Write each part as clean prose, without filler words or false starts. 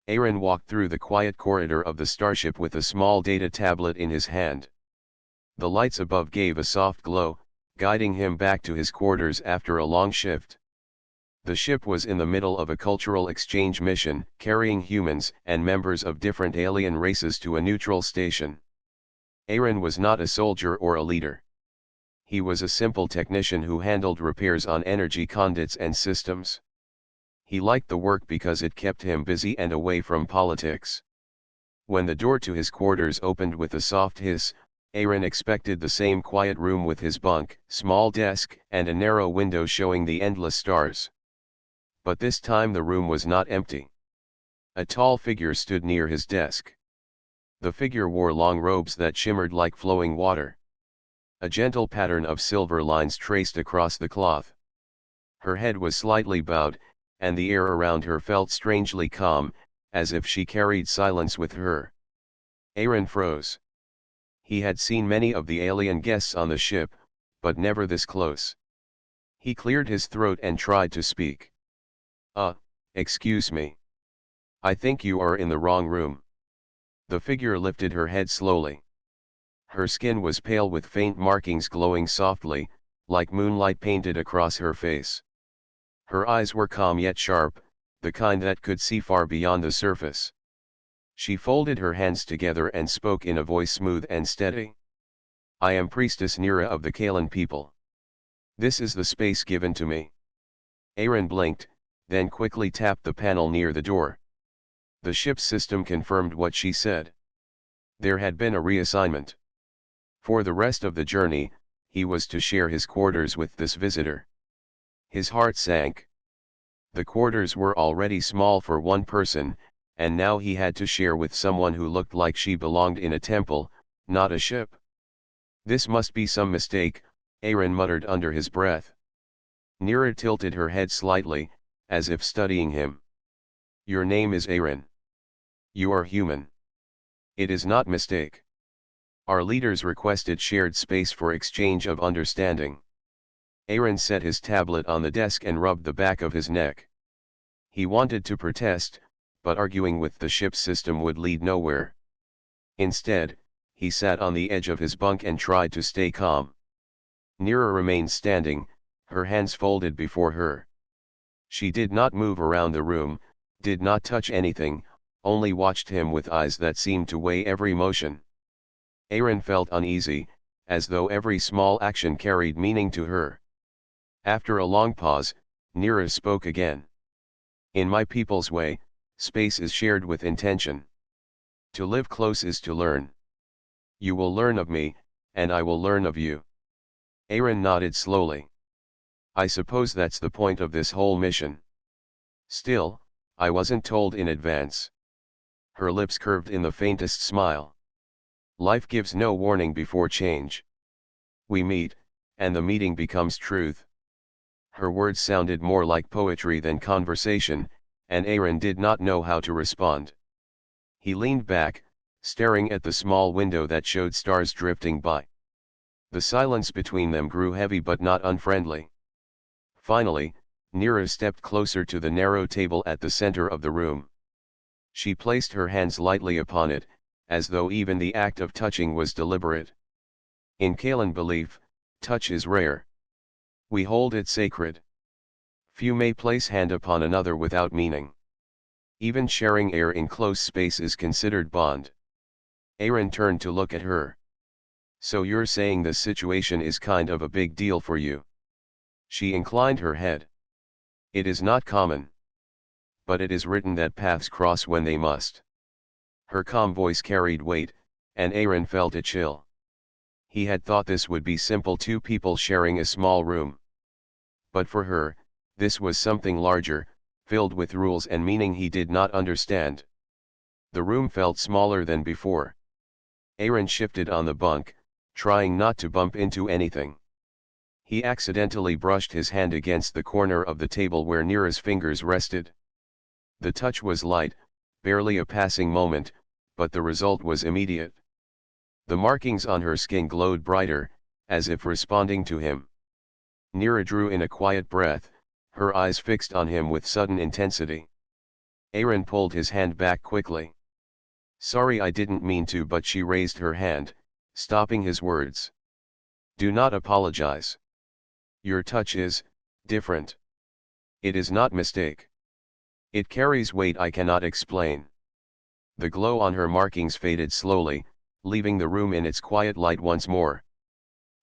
Aaron walked through the quiet corridor of the starship with a small data tablet in his hand. The lights above gave a soft glow, guiding him back to his quarters after a long shift. The ship was in the middle of a cultural exchange mission, carrying humans and members of different alien races to a neutral station. Aaron was not a soldier or a leader. He was a simple technician who handled repairs on energy conduits and systems. He liked the work because it kept him busy and away from politics. When the door to his quarters opened with a soft hiss, Aaron expected the same quiet room with his bunk, small desk, and a narrow window showing the endless stars. But this time the room was not empty. A tall figure stood near his desk. The figure wore long robes that shimmered like flowing water. A gentle pattern of silver lines traced across the cloth. Her head was slightly bowed, and the air around her felt strangely calm, as if she carried silence with her. Aaron froze. He had seen many of the alien guests on the ship, but never this close. He cleared his throat and tried to speak. Excuse me. I think you are in the wrong room." The figure lifted her head slowly. Her skin was pale with faint markings glowing softly, like moonlight painted across her face. Her eyes were calm yet sharp, the kind that could see far beyond the surface. She folded her hands together and spoke in a voice smooth and steady. "I am Priestess Nira of the Kalan people. This is the space given to me." Aaron blinked, then quickly tapped the panel near the door. The ship's system confirmed what she said. There had been a reassignment. For the rest of the journey, he was to share his quarters with this visitor. His heart sank. The quarters were already small for one person, and now he had to share with someone who looked like she belonged in a temple, not a ship. This must be some mistake, Aaron muttered under his breath. Nira tilted her head slightly, as if studying him. "Your name is Aaron. You are human. It is not mistake. Our leaders requested shared space for exchange of understanding." Aaron set his tablet on the desk and rubbed the back of his neck. He wanted to protest, but arguing with the ship's system would lead nowhere. Instead, he sat on the edge of his bunk and tried to stay calm. Nira remained standing, her hands folded before her. She did not move around the room, did not touch anything, only watched him with eyes that seemed to weigh every motion. Aaron felt uneasy, as though every small action carried meaning to her. After a long pause, Nira spoke again. "In my people's way, space is shared with intention. To live close is to learn. You will learn of me, and I will learn of you." Aaron nodded slowly. "I suppose that's the point of this whole mission. Still, I wasn't told in advance." Her lips curved in the faintest smile. "Life gives no warning before change. We meet, and the meeting becomes truth." Her words sounded more like poetry than conversation, and Aaron did not know how to respond. He leaned back, staring at the small window that showed stars drifting by. The silence between them grew heavy but not unfriendly. Finally, Nira stepped closer to the narrow table at the center of the room. She placed her hands lightly upon it, as though even the act of touching was deliberate. In Kalan belief, touch is rare. We hold it sacred. Few may place hand upon another without meaning. Even sharing air in close space is considered bond. Aaron turned to look at her. "So you're saying this situation is kind of a big deal for you?" She inclined her head. "It is not common. But it is written that paths cross when they must." Her calm voice carried weight, and Aaron felt a chill. He had thought this would be simple, two people sharing a small room. But for her, this was something larger, filled with rules and meaning he did not understand. The room felt smaller than before. Aaron shifted on the bunk, trying not to bump into anything. He accidentally brushed his hand against the corner of the table where Nira's fingers rested. The touch was light, barely a passing moment, but the result was immediate. The markings on her skin glowed brighter, as if responding to him. Nira drew in a quiet breath, her eyes fixed on him with sudden intensity. Aaron pulled his hand back quickly. Sorry, I didn't mean to, but she raised her hand, stopping his words. Do not apologize. Your touch is different. It is not mistake. It carries weight I cannot explain. The glow on her markings faded slowly, leaving the room in its quiet light once more.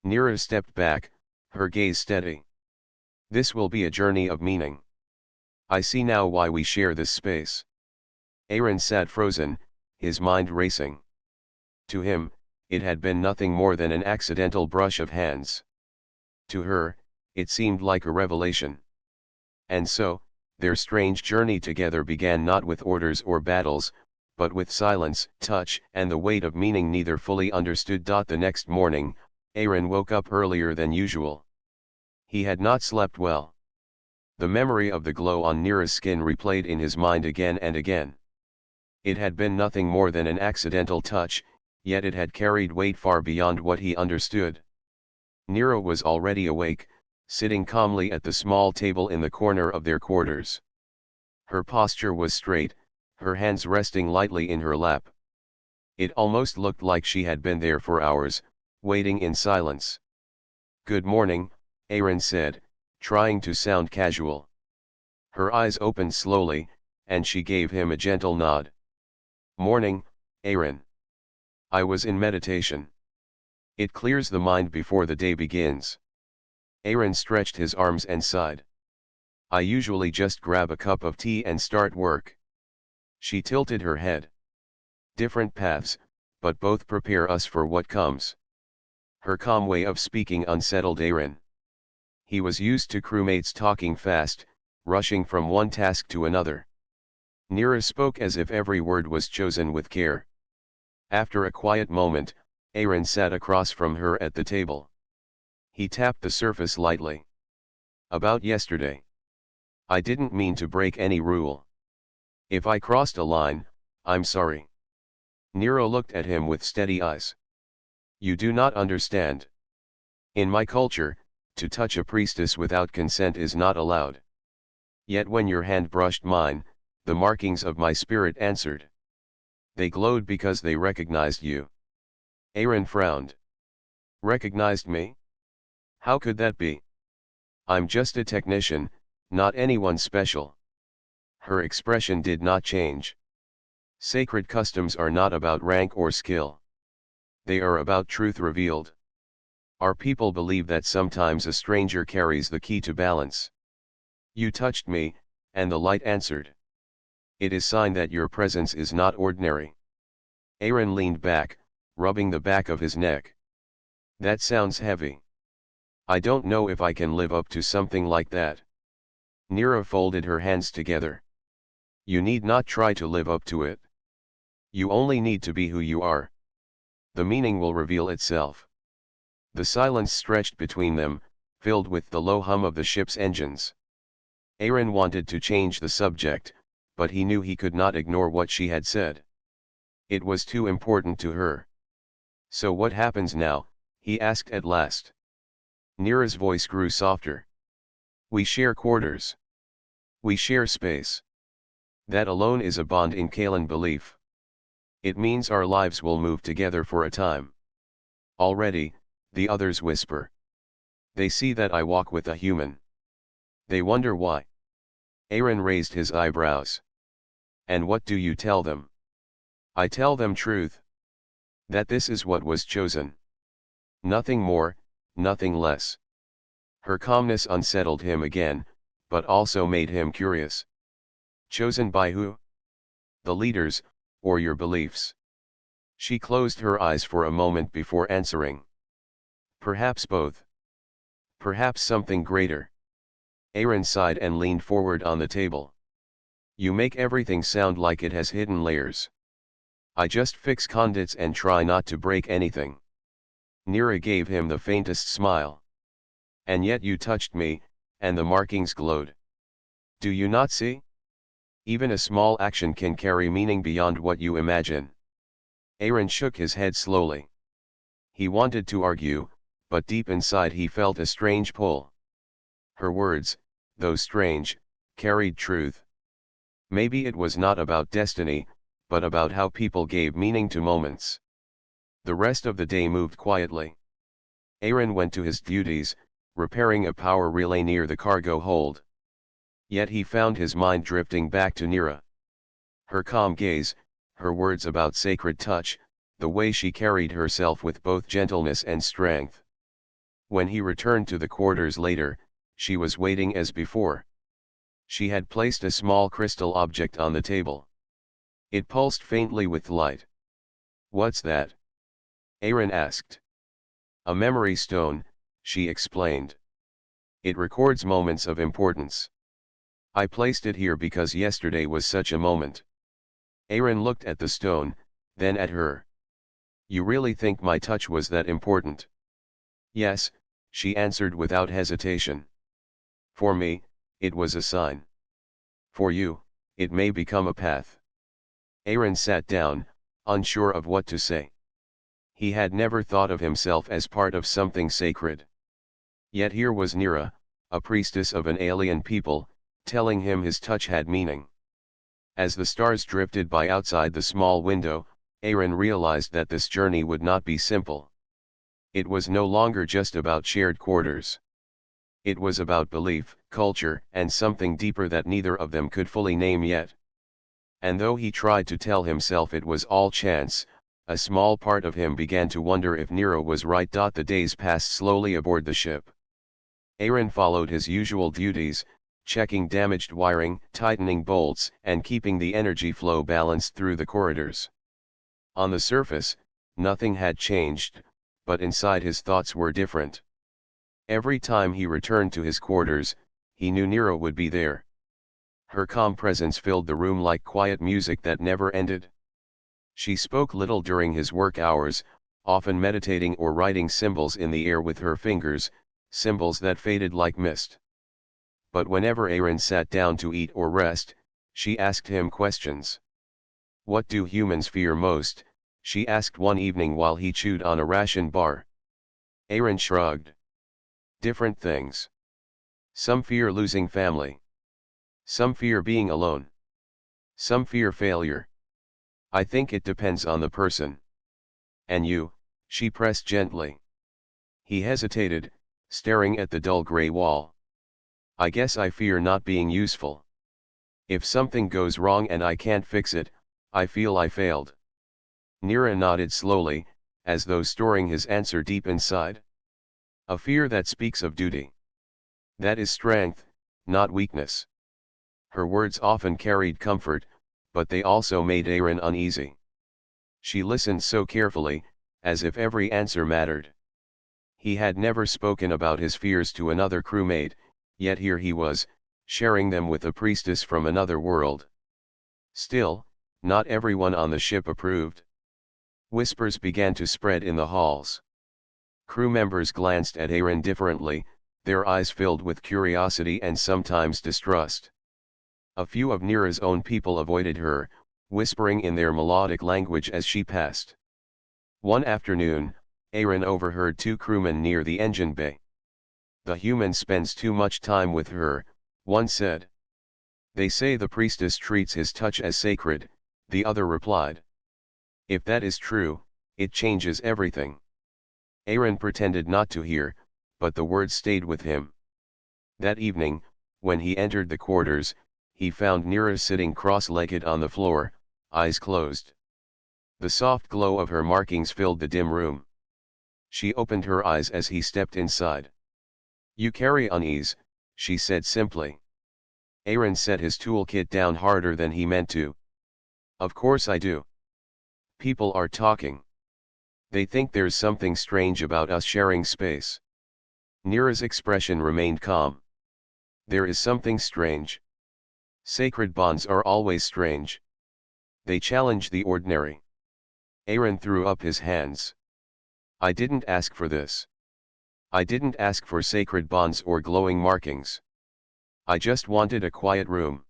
Neera stepped back, her gaze steady. This will be a journey of meaning. I see now why we share this space. Aaron sat frozen, his mind racing. To him, it had been nothing more than an accidental brush of hands. To her, it seemed like a revelation. And so, their strange journey together began not with orders or battles, but with silence, touch, and the weight of meaning neither fully understood. The next morning, Aaron woke up earlier than usual. He had not slept well. The memory of the glow on Neera's skin replayed in his mind again and again. It had been nothing more than an accidental touch, yet it had carried weight far beyond what he understood. Neera was already awake, sitting calmly at the small table in the corner of their quarters. Her posture was straight, her hands resting lightly in her lap. It almost looked like she had been there for hours, waiting in silence. Good morning, Aaron said, trying to sound casual. Her eyes opened slowly, and she gave him a gentle nod. Morning, Aaron. I was in meditation. It clears the mind before the day begins. Aaron stretched his arms and sighed. I usually just grab a cup of tea and start work. She tilted her head. Different paths, but both prepare us for what comes. Her calm way of speaking unsettled Aaron. He was used to crewmates talking fast, rushing from one task to another. Neera spoke as if every word was chosen with care. After a quiet moment, Aaron sat across from her at the table. He tapped the surface lightly. About yesterday. I didn't mean to break any rule. If I crossed a line, I'm sorry. Neera looked at him with steady eyes. You do not understand. In my culture, to touch a priestess without consent is not allowed. Yet when your hand brushed mine, the markings of my spirit answered. They glowed because they recognized you. Aaron frowned. Recognized me? How could that be? I'm just a technician, not anyone special. Her expression did not change. Sacred customs are not about rank or skill. They are about truth revealed. Our people believe that sometimes a stranger carries the key to balance. You touched me, and the light answered. It is sign that your presence is not ordinary. Aaron leaned back, rubbing the back of his neck. That sounds heavy. I don't know if I can live up to something like that. Neera folded her hands together. You need not try to live up to it. You only need to be who you are. The meaning will reveal itself. The silence stretched between them, filled with the low hum of the ship's engines. Aaron wanted to change the subject, but he knew he could not ignore what she had said. It was too important to her. So what happens now? He asked at last. Neera's voice grew softer. We share quarters. We share space. That alone is a bond in Kalan belief. It means our lives will move together for a time. Already, the others whisper. They see that I walk with a human. They wonder why. Aaron raised his eyebrows. And what do you tell them? I tell them truth. That this is what was chosen. Nothing more, nothing less. Her calmness unsettled him again, but also made him curious. Chosen by who? The leaders, or your beliefs? She closed her eyes for a moment before answering. Perhaps both. Perhaps something greater. Aaron sighed and leaned forward on the table. You make everything sound like it has hidden layers. I just fix conduits and try not to break anything. Neera gave him the faintest smile. And yet you touched me, and the markings glowed. Do you not see? Even a small action can carry meaning beyond what you imagine. Aaron shook his head slowly. He wanted to argue, but deep inside he felt a strange pull. Her words, though strange, carried truth. Maybe it was not about destiny, but about how people gave meaning to moments. The rest of the day moved quietly. Aaron went to his duties, repairing a power relay near the cargo hold. Yet he found his mind drifting back to Nira. Her calm gaze, her words about sacred touch, the way she carried herself with both gentleness and strength. When he returned to the quarters later, she was waiting as before. She had placed a small crystal object on the table. It pulsed faintly with light. "What's that?" Aaron asked. "A memory stone," she explained. "It records moments of importance. I placed it here because yesterday was such a moment." Aaron looked at the stone, then at her. "You really think my touch was that important?" "Yes," she answered without hesitation. "For me, it was a sign. For you, it may become a path." Aaron sat down, unsure of what to say. He had never thought of himself as part of something sacred. Yet here was Nira, a priestess of an alien people, telling him his touch had meaning. As the stars drifted by outside the small window, Aaron realized that this journey would not be simple. It was no longer just about shared quarters. It was about belief, culture, and something deeper that neither of them could fully name yet. And though he tried to tell himself it was all chance, a small part of him began to wonder if Nero was right. The days passed slowly aboard the ship. Aaron followed his usual duties, checking damaged wiring, tightening bolts, and keeping the energy flow balanced through the corridors. On the surface, nothing had changed, but inside his thoughts were different. Every time he returned to his quarters, he knew Nero would be there. Her calm presence filled the room like quiet music that never ended. She spoke little during his work hours, often meditating or writing symbols in the air with her fingers, symbols that faded like mist. But whenever Aaron sat down to eat or rest, she asked him questions. "What do humans fear most?" she asked one evening while he chewed on a ration bar. Aaron shrugged. "Different things. Some fear losing family. Some fear being alone. Some fear failure. I think it depends on the person." "And you?" she pressed gently. He hesitated, staring at the dull gray wall. "I guess I fear not being useful. If something goes wrong and I can't fix it, I feel I failed." Nira nodded slowly, as though storing his answer deep inside. "A fear that speaks of duty. That is strength, not weakness." Her words often carried comfort, but they also made Aaron uneasy. She listened so carefully, as if every answer mattered. He had never spoken about his fears to another crewmate, yet here he was, sharing them with a priestess from another world. Still, not everyone on the ship approved. Whispers began to spread in the halls. Crew members glanced at Aaron differently, their eyes filled with curiosity and sometimes distrust. A few of Nira's own people avoided her, whispering in their melodic language as she passed. One afternoon, Aaron overheard two crewmen near the engine bay. "The human spends too much time with her," one said. "They say the priestess treats his touch as sacred," the other replied. "If that is true, it changes everything." Aaron pretended not to hear, but the words stayed with him. That evening, when he entered the quarters, he found Nira sitting cross-legged on the floor, eyes closed. The soft glow of her markings filled the dim room. She opened her eyes as he stepped inside. "You carry unease," she said simply. Aaron set his toolkit down harder than he meant to. "Of course I do. People are talking. They think there's something strange about us sharing space." Nira's expression remained calm. "There is something strange. Sacred bonds are always strange. They challenge the ordinary." Aaron threw up his hands. "I didn't ask for this. I didn't ask for sacred bonds or glowing markings. I just wanted a quiet room."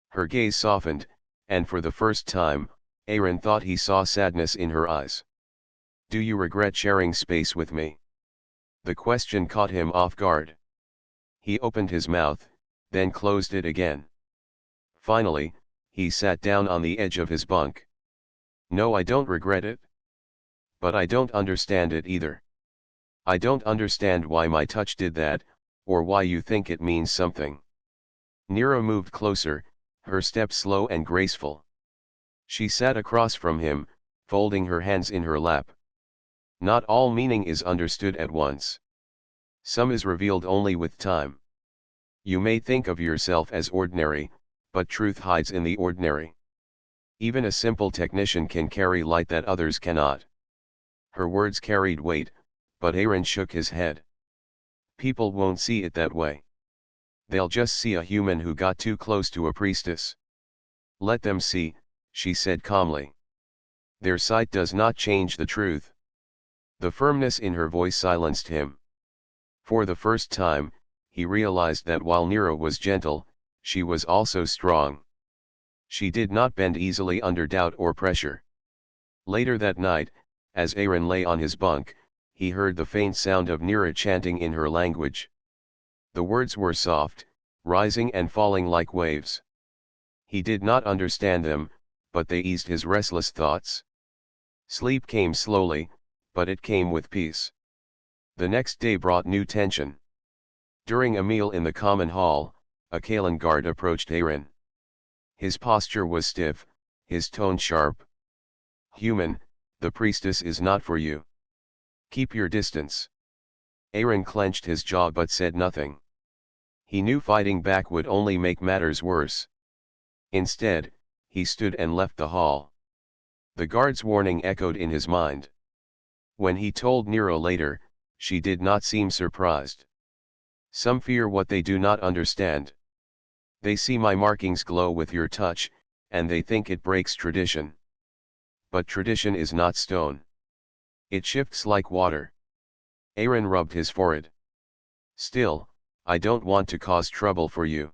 Her gaze softened, and for the first time, Aaron thought he saw sadness in her eyes. "Do you regret sharing space with me?" The question caught him off guard. He opened his mouth, then closed it again. Finally, He sat down on the edge of his bunk. No, I don't regret it. But I don't understand it either. I don't understand why my touch did that, or why you think it means something. Nira moved closer, her step slow and graceful. She sat across from him, folding her hands in her lap. Not all meaning is understood at once. Some is revealed only with time. You may think of yourself as ordinary, but truth hides in the ordinary. Even a simple technician can carry light that others cannot. Her words carried weight, but Aaron shook his head. People won't see it that way. They'll just see a human who got too close to a priestess. Let them see, she said calmly. Their sight does not change the truth. The firmness in her voice silenced him. For the first time, he realized that while Nira was gentle, she was also strong. She did not bend easily under doubt or pressure. Later that night, as Aaron lay on his bunk, he heard the faint sound of Nira chanting in her language. The words were soft, rising and falling like waves. He did not understand them, but they eased his restless thoughts. Sleep came slowly, but it came with peace. The next day brought new tension. During a meal in the common hall, a Kalan guard approached Aaron. His posture was stiff, his tone sharp. Human, the priestess is not for you. Keep your distance. Aaron clenched his jaw but said nothing. He knew fighting back would only make matters worse. Instead, he stood and left the hall. The guard's warning echoed in his mind. When he told Nero later, she did not seem surprised. Some fear what they do not understand. They see my markings glow with your touch, and they think it breaks tradition. But tradition is not stone. It shifts like water. Aaron rubbed his forehead. Still, I don't want to cause trouble for you.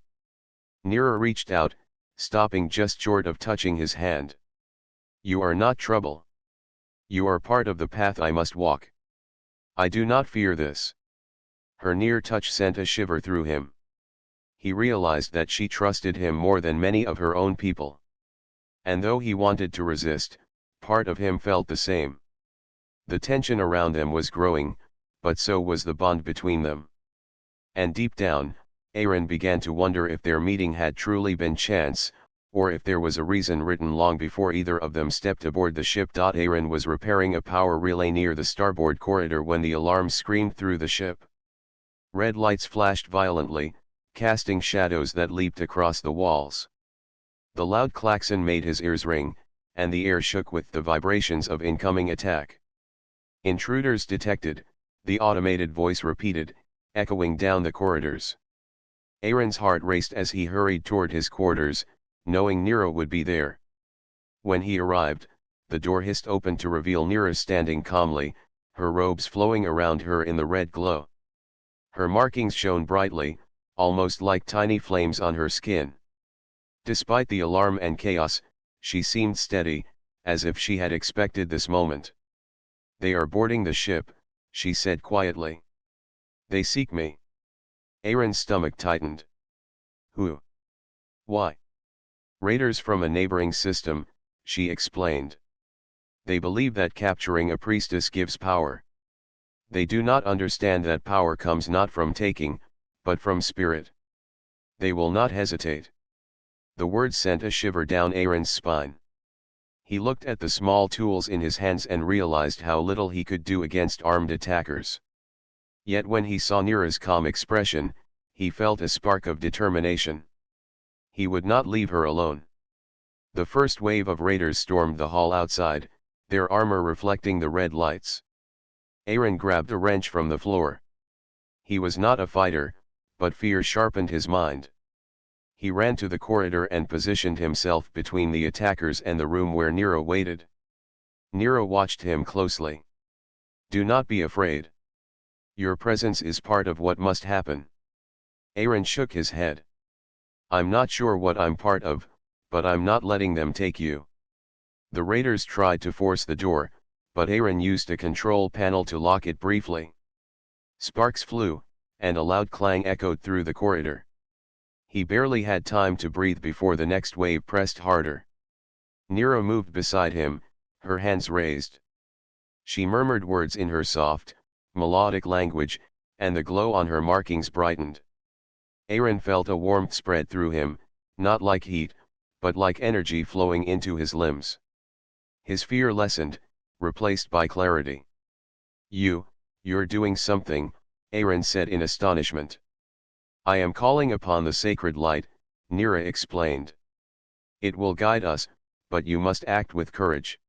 Nira reached out, stopping just short of touching his hand. You are not trouble. You are part of the path I must walk. I do not fear this. Her near touch sent a shiver through him. He realized that she trusted him more than many of her own people. And though he wanted to resist, part of him felt the same. The tension around them was growing, but so was the bond between them. And deep down, Aaron began to wonder if their meeting had truly been chance, or if there was a reason written long before either of them stepped aboard the ship. Aaron was repairing a power relay near the starboard corridor when the alarm screamed through the ship. Red lights flashed violently, casting shadows that leaped across the walls. The loud klaxon made his ears ring, and the air shook with the vibrations of incoming attack. Intruders detected, the automated voice repeated, echoing down the corridors. Aaron's heart raced as he hurried toward his quarters, knowing Nero would be there. When he arrived, the door hissed open to reveal Nira standing calmly, her robes flowing around her in the red glow. Her markings shone brightly, almost like tiny flames on her skin. Despite the alarm and chaos, she seemed steady, as if she had expected this moment. They are boarding the ship, she said quietly. They seek me. Aaron's stomach tightened. Who? Why? Raiders from a neighboring system, she explained. They believe that capturing a priestess gives power. They do not understand that power comes not from taking, but from spirit. They will not hesitate. The words sent a shiver down Aaron's spine. He looked at the small tools in his hands and realized how little he could do against armed attackers. Yet when he saw Nira's calm expression, he felt a spark of determination. He would not leave her alone. The first wave of raiders stormed the hall outside, their armor reflecting the red lights. Aaron grabbed a wrench from the floor. He was not a fighter, but fear sharpened his mind. He ran to the corridor and positioned himself between the attackers and the room where Nero waited. Nero watched him closely. Do not be afraid. Your presence is part of what must happen. Aaron shook his head. I'm not sure what I'm part of, but I'm not letting them take you. The raiders tried to force the door, but Aaron used a control panel to lock it briefly. Sparks flew, and a loud clang echoed through the corridor. He barely had time to breathe before the next wave pressed harder. Nira moved beside him, her hands raised. She murmured words in her soft, melodic language, and the glow on her markings brightened. Aaron felt a warmth spread through him, not like heat, but like energy flowing into his limbs. His fear lessened, replaced by clarity. You're doing something," Aaron said in astonishment. "I am calling upon the sacred light," Nira explained. "It will guide us, but you must act with courage."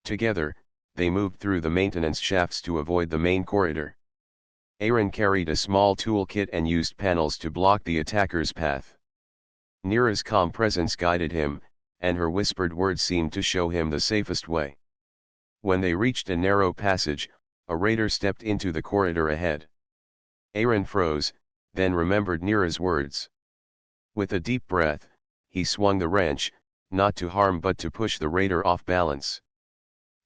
Together, they moved through the maintenance shafts to avoid the main corridor. Aaron carried a small toolkit and used panels to block the attacker's path. Nira's calm presence guided him, and her whispered words seemed to show him the safest way. When they reached a narrow passage, a raider stepped into the corridor ahead. Aaron froze, then remembered Nira's words. With a deep breath, he swung the wrench, not to harm but to push the raider off balance.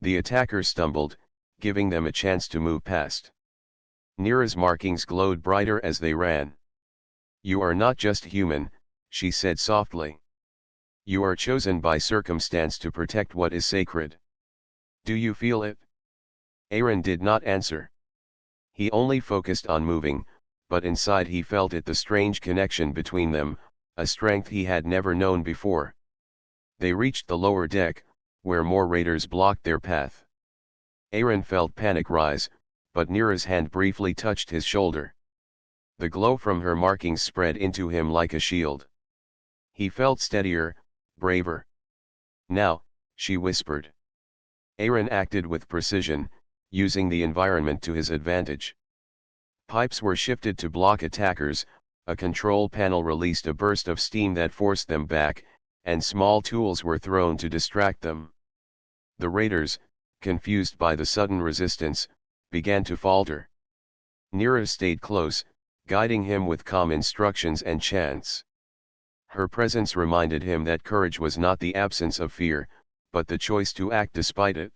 The attacker stumbled, giving them a chance to move past. Nira's markings glowed brighter as they ran. "You are not just human," she said softly. "You are chosen by circumstance to protect what is sacred. Do you feel it?" Aaron did not answer. He only focused on moving, but inside he felt it, the strange connection between them, a strength he had never known before. They reached the lower deck, where more raiders blocked their path. Aaron felt panic rise, but Nira's hand briefly touched his shoulder. The glow from her markings spread into him like a shield. He felt steadier, braver. "Now," she whispered. Aaron acted with precision, using the environment to his advantage. Pipes were shifted to block attackers, a control panel released a burst of steam that forced them back, and small tools were thrown to distract them. The raiders, confused by the sudden resistance, began to falter. Nira stayed close, guiding him with calm instructions and chants. Her presence reminded him that courage was not the absence of fear, but the choice to act despite it.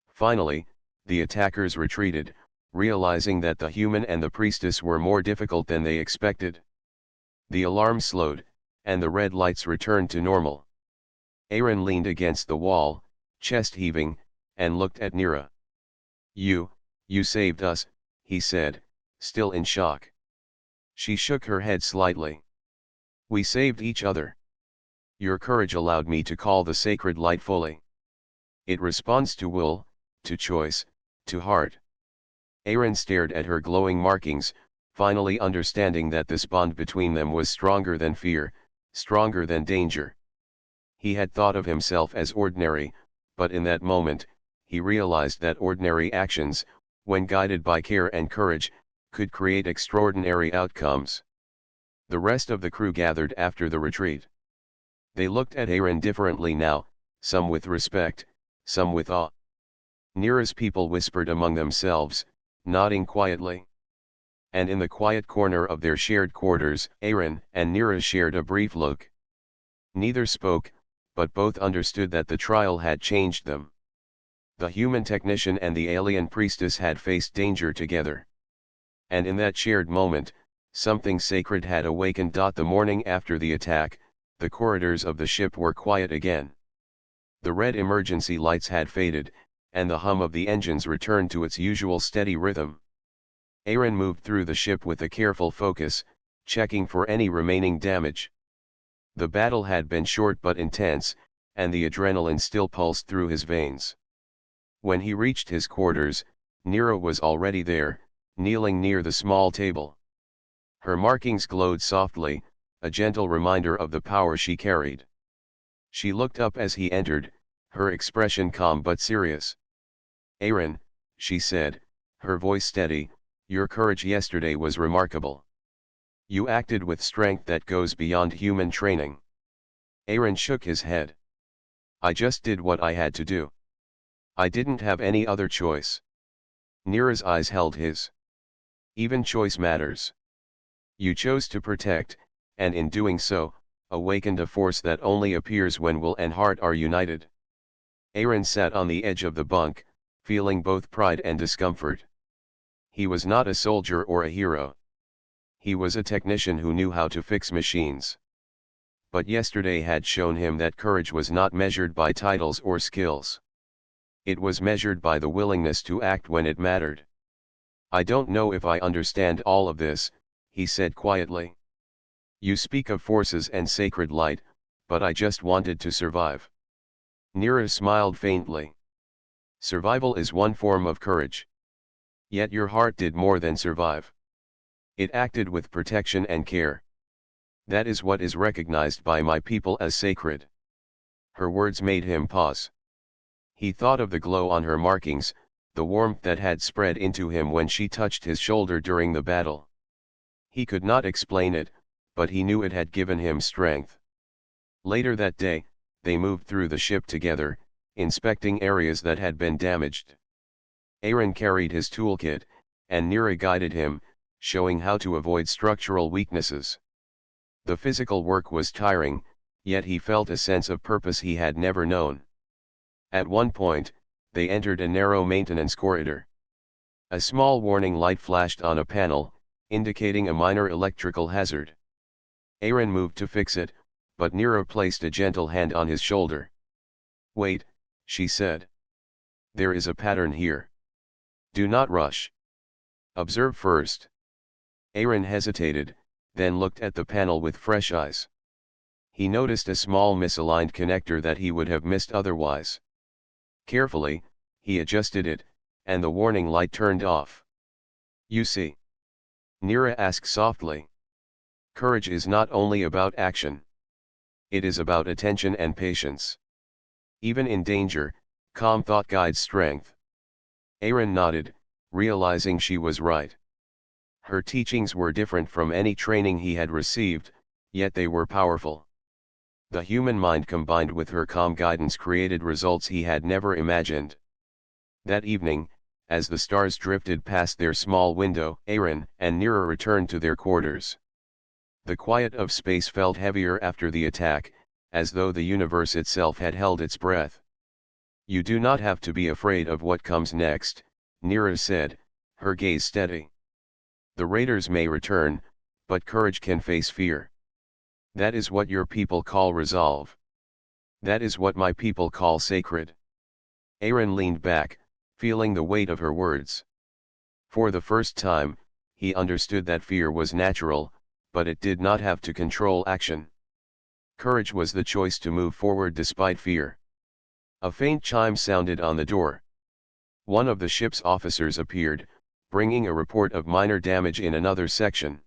Finally, the attackers retreated, realizing that the human and the priestess were more difficult than they expected. The alarm slowed, and the red lights returned to normal. Aaron leaned against the wall, chest heaving, and looked at Nira. You saved us," he said, still in shock. She shook her head slightly. "We saved each other. Your courage allowed me to call the sacred light fully. It responds to will, to choice, to heart." Aaron stared at her glowing markings, finally understanding that this bond between them was stronger than fear, stronger than danger. He had thought of himself as ordinary, but in that moment, he realized that ordinary actions, when guided by care and courage, could create extraordinary outcomes. The rest of the crew gathered after the retreat. They looked at Aaron differently now, some with respect, some with awe. Nira's people whispered among themselves, nodding quietly. And in the quiet corner of their shared quarters, Aaron and Nira shared a brief look. Neither spoke, but both understood that the trial had changed them. The human technician and the alien priestess had faced danger together. And in that shared moment, something sacred had awakened. The morning after the attack, the corridors of the ship were quiet again. The red emergency lights had faded, and the hum of the engines returned to its usual steady rhythm. Aaron moved through the ship with a careful focus, checking for any remaining damage. The battle had been short but intense, and the adrenaline still pulsed through his veins. When he reached his quarters, Nira was already there, kneeling near the small table. Her markings glowed softly, a gentle reminder of the power she carried. She looked up as he entered, her expression calm but serious. "Aaron," she said, her voice steady, "your courage yesterday was remarkable. You acted with strength that goes beyond human training." Aaron shook his head. "I just did what I had to do. I didn't have any other choice." Nira's eyes held his. "Even choice matters. You chose to protect, and in doing so, awakened a force that only appears when will and heart are united." Aaron sat on the edge of the bunk, feeling both pride and discomfort. He was not a soldier or a hero. He was a technician who knew how to fix machines. But yesterday had shown him that courage was not measured by titles or skills. It was measured by the willingness to act when it mattered. "I don't know if I understand all of this," he said quietly. "You speak of forces and sacred light, but I just wanted to survive." Nira smiled faintly. "Survival is one form of courage. Yet your heart did more than survive. It acted with protection and care. That is what is recognized by my people as sacred." Her words made him pause. He thought of the glow on her markings, the warmth that had spread into him when she touched his shoulder during the battle. He could not explain it, but he knew it had given him strength. Later that day, they moved through the ship together, inspecting areas that had been damaged. Aaron carried his toolkit, and Nira guided him, showing how to avoid structural weaknesses. The physical work was tiring, yet he felt a sense of purpose he had never known. At one point, they entered a narrow maintenance corridor. A small warning light flashed on a panel, indicating a minor electrical hazard. Aaron moved to fix it, but Nira placed a gentle hand on his shoulder. "Wait," she said. "There is a pattern here. Do not rush. Observe first." Aaron hesitated, then looked at the panel with fresh eyes. He noticed a small misaligned connector that he would have missed otherwise. Carefully, he adjusted it, and the warning light turned off. "You see?" Nira asked softly. "Courage is not only about action. It is about attention and patience. Even in danger, calm thought guides strength." Aaron nodded, realizing she was right. Her teachings were different from any training he had received, yet they were powerful. The human mind combined with her calm guidance created results he had never imagined. That evening, as the stars drifted past their small window, Aaron and Nira returned to their quarters. The quiet of space felt heavier after the attack, as though the universe itself had held its breath. "You do not have to be afraid of what comes next," Nira said, her gaze steady. "The raiders may return, but courage can face fear. That is what your people call resolve. That is what my people call sacred." Aaron leaned back, feeling the weight of her words. For the first time, he understood that fear was natural, but it did not have to control action. Courage was the choice to move forward despite fear. A faint chime sounded on the door. One of the ship's officers appeared, bringing a report of minor damage in another section.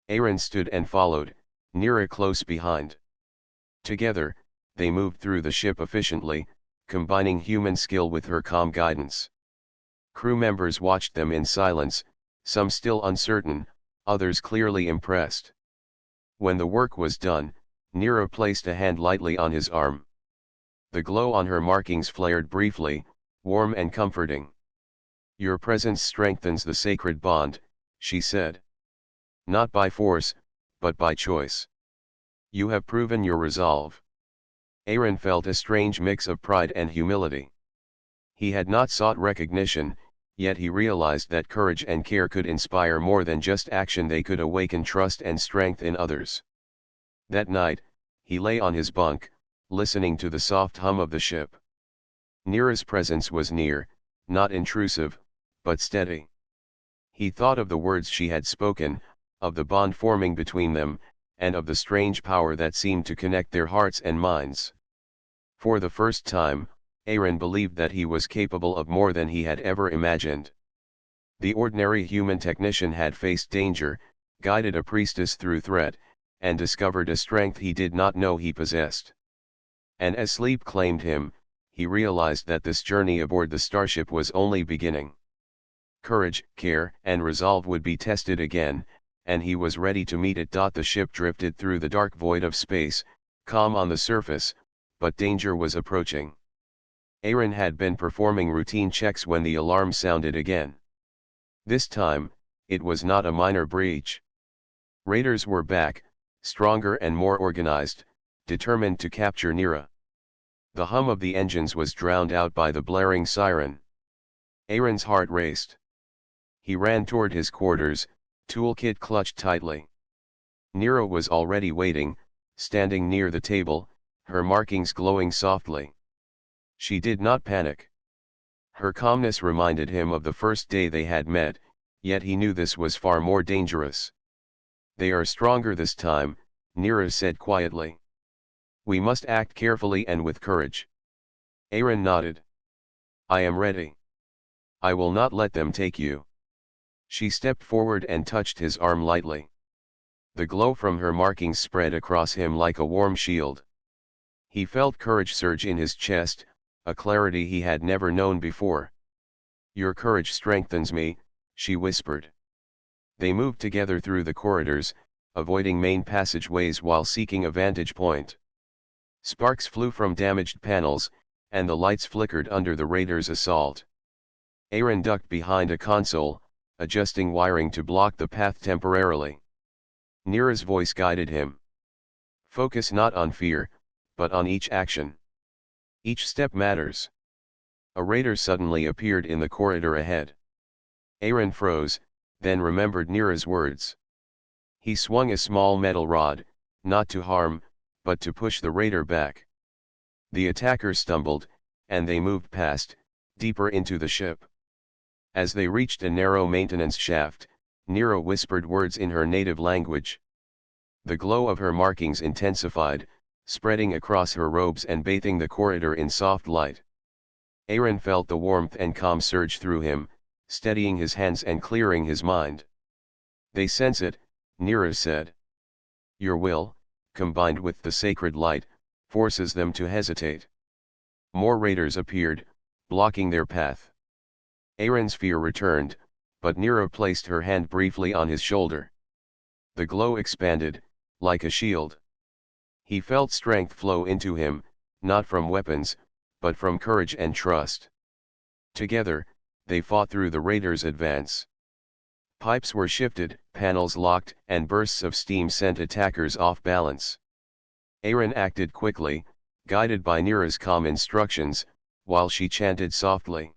Aaron stood and followed, Nira close behind. Together, they moved through the ship efficiently, combining human skill with her calm guidance. Crew members watched them in silence, some still uncertain, others clearly impressed. When the work was done, Nira placed a hand lightly on his arm. The glow on her markings flared briefly, warm and comforting. "Your presence strengthens the sacred bond," she said. "Not by force, but by choice. You have proven your resolve." Aaron felt a strange mix of pride and humility. He had not sought recognition, yet he realized that courage and care could inspire more than just action, they could awaken trust and strength in others. That night, he lay on his bunk, listening to the soft hum of the ship. Nira's presence was near, not intrusive, but steady. He thought of the words she had spoken, of the bond forming between them, and of the strange power that seemed to connect their hearts and minds. For the first time, Aaron believed that he was capable of more than he had ever imagined. The ordinary human technician had faced danger, guided a priestess through threat, and discovered a strength he did not know he possessed. And as sleep claimed him, he realized that this journey aboard the starship was only beginning. Courage, care, and resolve would be tested again, and he was ready to meet it. The ship drifted through the dark void of space, calm on the surface, but danger was approaching. Aaron had been performing routine checks when the alarm sounded again. This time, it was not a minor breach. Raiders were back, stronger and more organized, determined to capture Nira. The hum of the engines was drowned out by the blaring siren. Aaron's heart raced. He ran toward his quarters, Toolkit clutched tightly. Nero was already waiting, standing near the table, her markings glowing softly. She did not panic. Her calmness reminded him of the first day they had met, yet he knew this was far more dangerous. They are stronger this time, Nero said quietly. We must act carefully and with courage. Aaron nodded. I am ready. I will not let them take you. She stepped forward and touched his arm lightly. The glow from her markings spread across him like a warm shield. He felt courage surge in his chest, a clarity he had never known before. Your courage strengthens me, she whispered. They moved together through the corridors, avoiding main passageways while seeking a vantage point. Sparks flew from damaged panels, and the lights flickered under the raiders' assault. Aaron ducked behind a console, adjusting wiring to block the path temporarily. Neera's voice guided him. Focus not on fear, but on each action. Each step matters. A raider suddenly appeared in the corridor ahead. Aaron froze, then remembered Neera's words. He swung a small metal rod, not to harm, but to push the raider back. The attacker stumbled, and they moved past, deeper into the ship. As they reached a narrow maintenance shaft, Neera whispered words in her native language. The glow of her markings intensified, spreading across her robes and bathing the corridor in soft light. Aaron felt the warmth and calm surge through him, steadying his hands and clearing his mind. They sense it, Neera said. Your will, combined with the sacred light, forces them to hesitate. More raiders appeared, blocking their path. Aaron's fear returned, but Neera placed her hand briefly on his shoulder. The glow expanded, like a shield. He felt strength flow into him, not from weapons, but from courage and trust. Together, they fought through the raiders' advance. Pipes were shifted, panels locked, and bursts of steam sent attackers off balance. Aaron acted quickly, guided by Neera's calm instructions, while she chanted softly.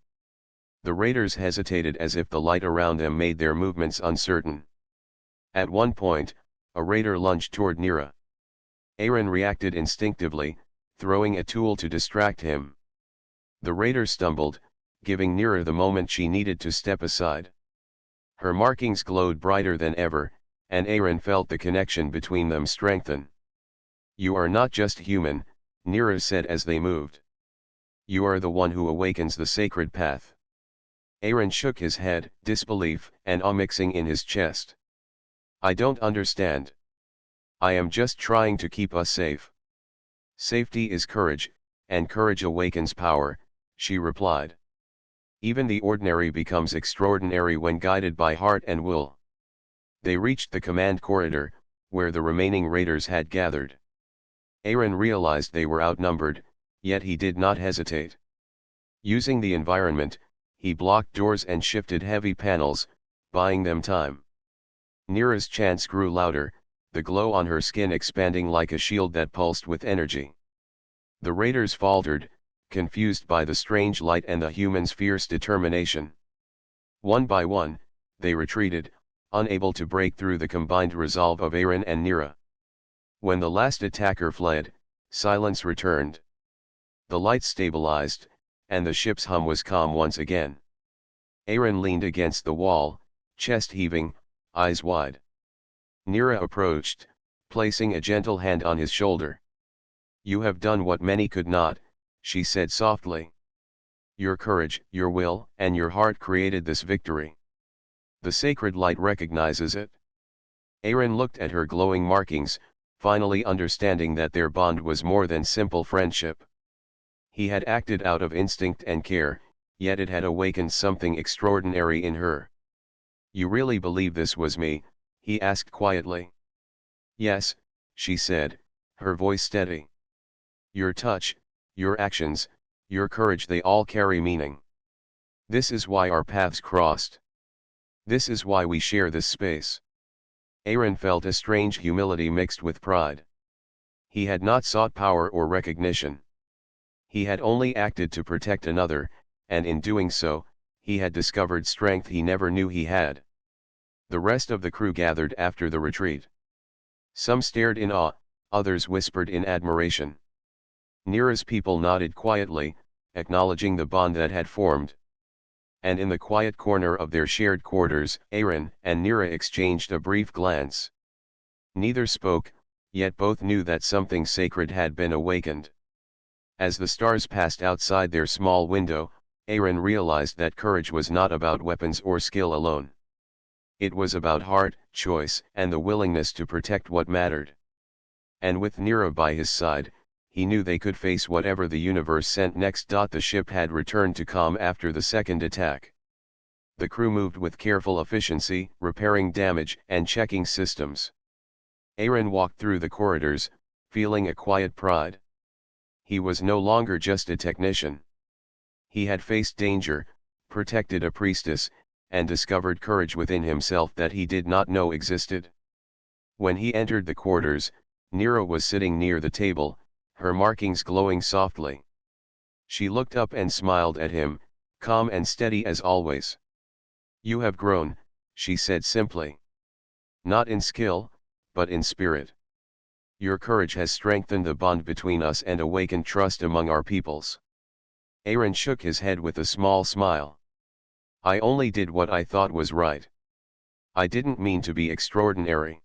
The raiders hesitated as if the light around them made their movements uncertain. At one point, a raider lunged toward Neera. Aaron reacted instinctively, throwing a tool to distract him. The raider stumbled, giving Neera the moment she needed to step aside. Her markings glowed brighter than ever, and Aaron felt the connection between them strengthen. You are not just human, Neera said as they moved. You are the one who awakens the sacred path. Aaron shook his head, disbelief and awe mixing in his chest. I don't understand. I am just trying to keep us safe. Safety is courage, and courage awakens power, she replied. Even the ordinary becomes extraordinary when guided by heart and will. They reached the command corridor, where the remaining raiders had gathered. Aaron realized they were outnumbered, yet he did not hesitate. Using the environment, he blocked doors and shifted heavy panels, buying them time. Neera's chants grew louder, the glow on her skin expanding like a shield that pulsed with energy. The raiders faltered, confused by the strange light and the humans' fierce determination. One by one, they retreated, unable to break through the combined resolve of Aaron and Neera. When the last attacker fled, silence returned. The lights stabilized, and the ship's hum was calm once again. Aaron leaned against the wall, chest heaving, eyes wide. Neera approached, placing a gentle hand on his shoulder. You have done what many could not, she said softly. Your courage, your will, and your heart created this victory. The sacred light recognizes it. Aaron looked at her glowing markings, finally understanding that their bond was more than simple friendship. He had acted out of instinct and care, yet it had awakened something extraordinary in her. You really believe this was me? He asked quietly. Yes, she said, her voice steady. Your touch, your actions, your courage, they all carry meaning. This is why our paths crossed. This is why we share this space. Aaron felt a strange humility mixed with pride. He had not sought power or recognition. He had only acted to protect another, and in doing so, he had discovered strength he never knew he had. The rest of the crew gathered after the retreat. Some stared in awe, others whispered in admiration. Nira's people nodded quietly, acknowledging the bond that had formed. And in the quiet corner of their shared quarters, Aaron and Nira exchanged a brief glance. Neither spoke, yet both knew that something sacred had been awakened. As the stars passed outside their small window, Aaron realized that courage was not about weapons or skill alone. It was about heart, choice, and the willingness to protect what mattered. And with Nira by his side, he knew they could face whatever the universe sent next. The ship had returned to calm after the second attack. The crew moved with careful efficiency, repairing damage and checking systems. Aaron walked through the corridors, feeling a quiet pride. He was no longer just a technician. He had faced danger, protected a priestess, and discovered courage within himself that he did not know existed. When he entered the quarters, Nira was sitting near the table, her markings glowing softly. She looked up and smiled at him, calm and steady as always. "You have grown," she said simply. "Not in skill, but in spirit. Your courage has strengthened the bond between us and awakened trust among our peoples." Aaron shook his head with a small smile. "I only did what I thought was right. I didn't mean to be extraordinary."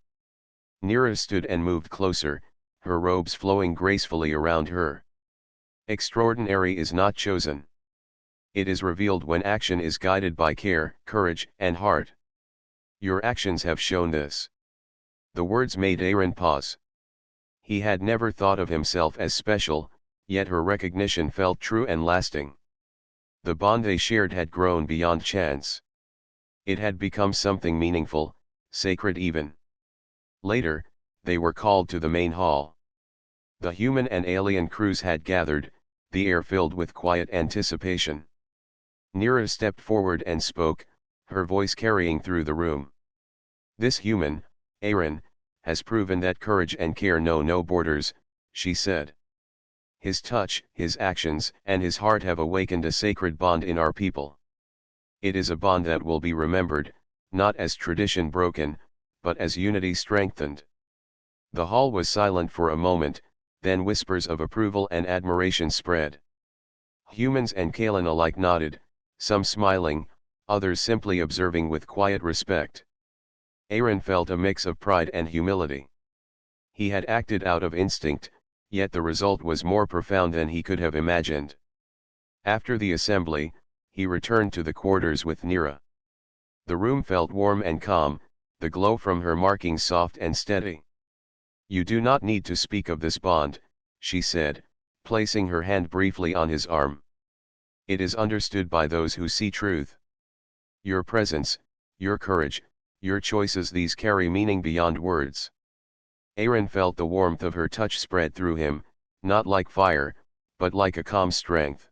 Nira stood and moved closer, her robes flowing gracefully around her. "Extraordinary is not chosen. It is revealed when action is guided by care, courage, and heart. Your actions have shown this." The words made Aaron pause. He had never thought of himself as special, yet her recognition felt true and lasting. The bond they shared had grown beyond chance. It had become something meaningful, sacred even. Later, they were called to the main hall. The human and alien crews had gathered, the air filled with quiet anticipation. Nira stepped forward and spoke, her voice carrying through the room. "This human, Aaron, has proven that courage and care know no borders," she said. "His touch, his actions, and his heart have awakened a sacred bond in our people. It is a bond that will be remembered, not as tradition broken, but as unity strengthened." The hall was silent for a moment, then whispers of approval and admiration spread. Humans and Kalen alike nodded, some smiling, others simply observing with quiet respect. Aaron felt a mix of pride and humility. He had acted out of instinct, yet the result was more profound than he could have imagined. After the assembly, he returned to the quarters with Nira. The room felt warm and calm, the glow from her markings soft and steady. "You do not need to speak of this bond," she said, placing her hand briefly on his arm. "It is understood by those who see truth. Your presence, your courage, your choices, these carry meaning beyond words." Aaron felt the warmth of her touch spread through him, not like fire, but like a calm strength.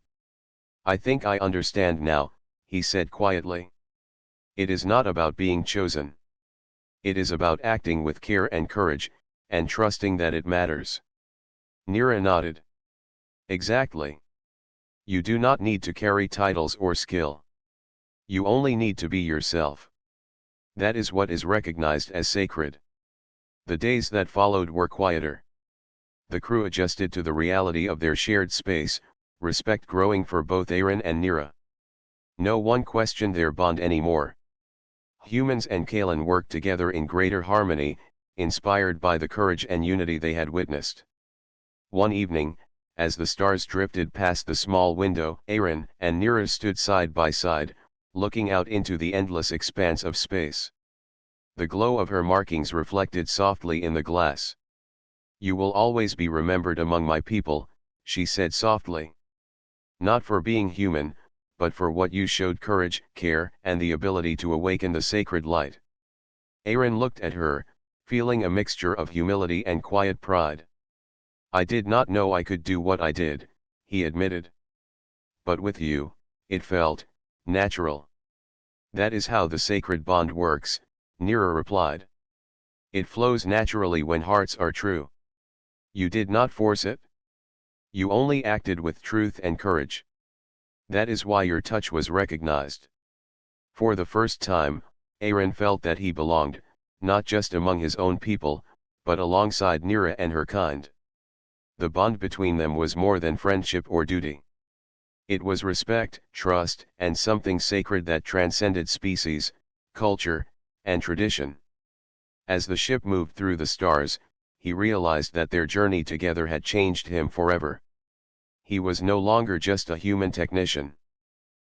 "I think I understand now," he said quietly. "It is not about being chosen. It is about acting with care and courage, and trusting that it matters." Nira nodded. "Exactly. You do not need to carry titles or skill. You only need to be yourself. That is what is recognized as sacred." The days that followed were quieter. The crew adjusted to the reality of their shared space, respect growing for both Aaron and Nira. No one questioned their bond anymore. Humans and Kalen worked together in greater harmony, inspired by the courage and unity they had witnessed. One evening, as the stars drifted past the small window, Aaron and Nira stood side by side, looking out into the endless expanse of space. The glow of her markings reflected softly in the glass. "You will always be remembered among my people," she said softly. "Not for being human, but for what you showed: courage, care, and the ability to awaken the sacred light." Aaron looked at her, feeling a mixture of humility and quiet pride. "I did not know I could do what I did," he admitted. "But with you, it felt natural." "That is how the sacred bond works," Nira replied. "It flows naturally when hearts are true. You did not force it. You only acted with truth and courage. That is why your touch was recognized." For the first time, Aaron felt that he belonged, not just among his own people, but alongside Nira and her kind. The bond between them was more than friendship or duty. It was respect, trust, and something sacred that transcended species, culture, and tradition. As the ship moved through the stars, he realized that their journey together had changed him forever. He was no longer just a human technician.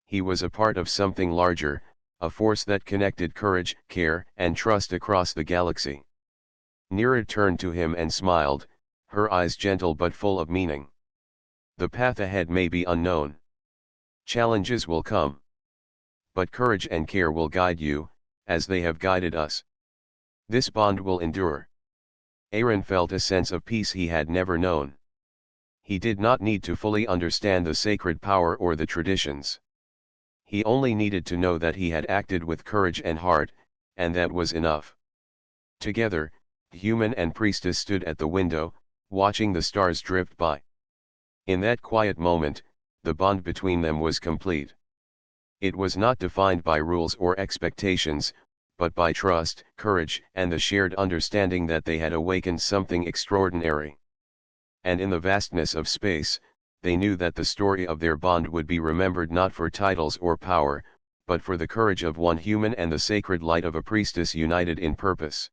He was a part of something larger, a force that connected courage, care, and trust across the galaxy. Nira turned to him and smiled, her eyes gentle but full of meaning. The path ahead may be unknown. Challenges will come. But courage and care will guide you, as they have guided us. This bond will endure. Aaron felt a sense of peace he had never known. He did not need to fully understand the sacred power or the traditions. He only needed to know that he had acted with courage and heart, and that was enough. Together, Human and Priestess stood at the window, watching the stars drift by. In that quiet moment, the bond between them was complete. It was not defined by rules or expectations, but by trust, courage, and the shared understanding that they had awakened something extraordinary. And in the vastness of space, they knew that the story of their bond would be remembered not for titles or power, but for the courage of one human and the sacred light of a priestess united in purpose.